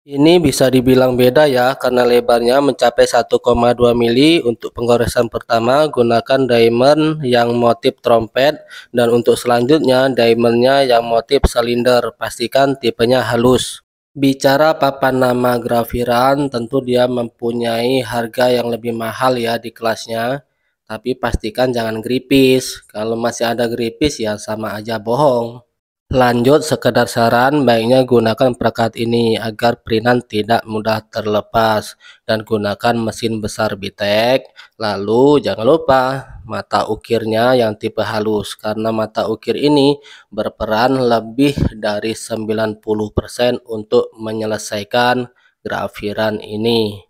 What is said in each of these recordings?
Ini bisa dibilang beda ya, karena lebarnya mencapai 1,2 mili. Untuk penggoresan pertama, gunakan diamond yang motif trompet, dan untuk selanjutnya diamondnya yang motif silinder. Pastikan tipenya halus. Bicara papan nama grafiran, tentu dia mempunyai harga yang lebih mahal ya di kelasnya. Tapi pastikan jangan gripis. Kalau masih ada gripis ya sama aja bohong. Lanjut, sekedar saran, baiknya gunakan perekat ini agar perinan tidak mudah terlepas, dan gunakan mesin besar Bitek. Lalu jangan lupa mata ukirnya yang tipe halus, karena mata ukir ini berperan lebih dari 90% untuk menyelesaikan grafiran ini.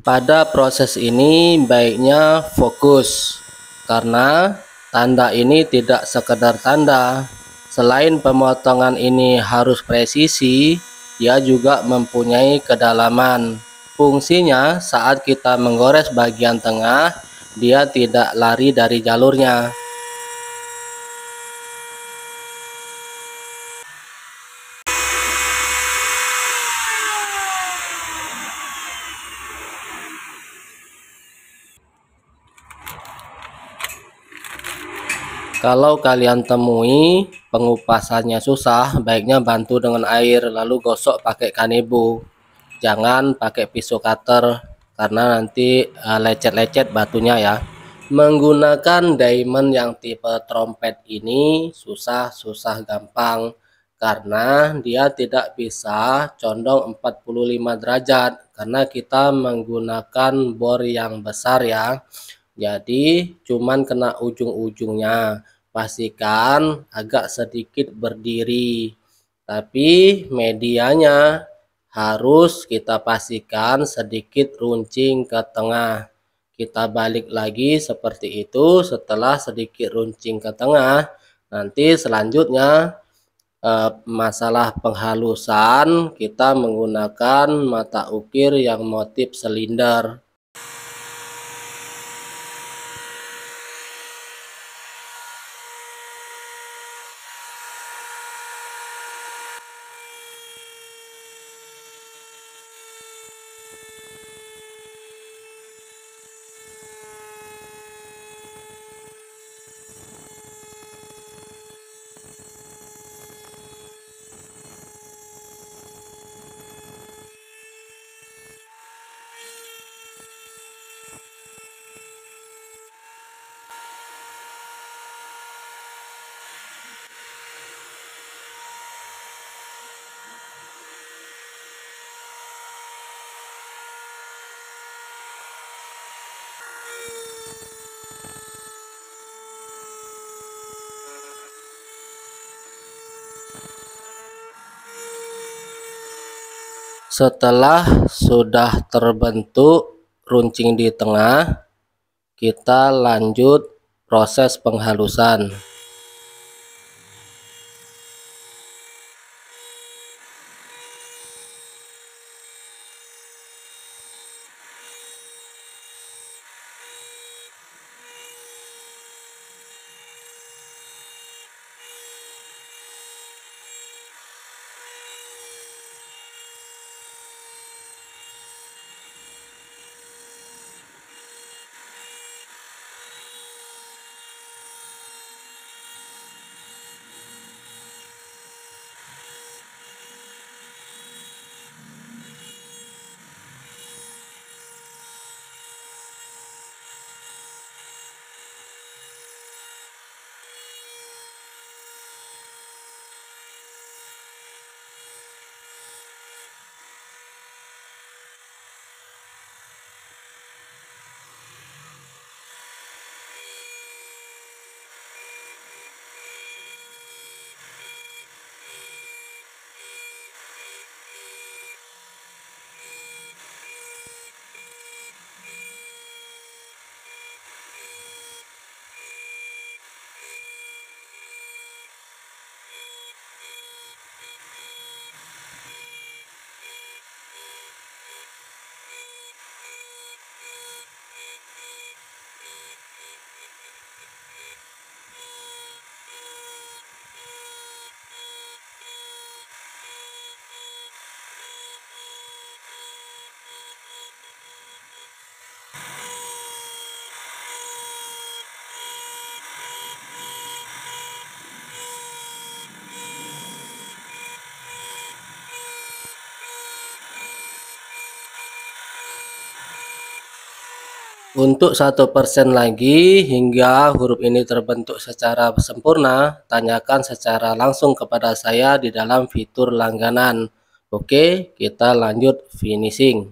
Pada proses ini baiknya fokus, karena tanda ini tidak sekedar tanda. Selain pemotongan ini harus presisi, dia juga mempunyai kedalaman. Fungsinya saat kita menggores bagian tengah, dia tidak lari dari jalurnya. Kalau kalian temui pengupasannya susah, baiknya bantu dengan air lalu gosok pakai kanebo. Jangan pakai pisau cutter karena nanti lecet-lecet batunya ya. Menggunakan diamond yang tipe trompet ini susah gampang, karena dia tidak bisa condong 45 derajat karena kita menggunakan bor yang besar ya. Jadi cuman kena ujung-ujungnya. Pastikan agak sedikit berdiri, tapi medianya harus kita pastikan sedikit runcing ke tengah. Kita balik lagi seperti itu. Setelah sedikit runcing ke tengah, nanti selanjutnya masalah penghalusan kita menggunakan mata ukir yang motif silinder. Setelah sudah terbentuk runcing di tengah, kita lanjut proses penghalusan. Untuk 1% lagi hingga huruf ini terbentuk secara sempurna, tanyakan secara langsung kepada saya di dalam fitur langganan. Oke, kita lanjut finishing.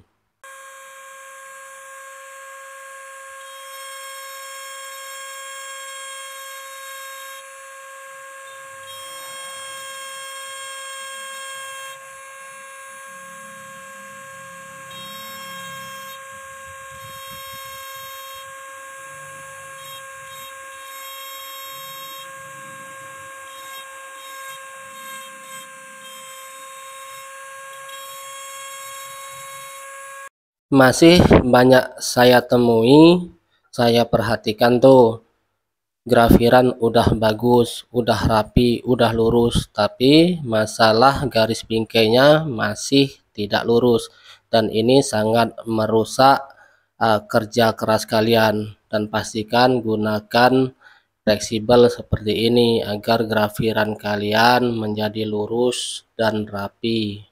Masih banyak saya temui, saya perhatikan tuh, grafiran udah bagus, udah rapi, udah lurus, tapi masalah garis bingkainya masih tidak lurus, dan ini sangat merusak kerja keras kalian. Dan pastikan gunakan fleksibel seperti ini agar grafiran kalian menjadi lurus dan rapi.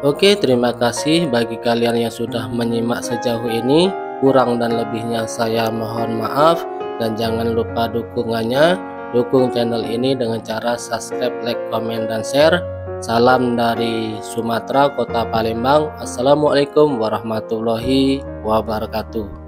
Oke, terima kasih bagi kalian yang sudah menyimak sejauh ini. Kurang dan lebihnya saya mohon maaf, dan jangan lupa dukungannya. Dukung channel ini dengan cara subscribe, like, komen, dan share. Salam dari Sumatera, Kota Palembang. Assalamualaikum warahmatullahi wabarakatuh.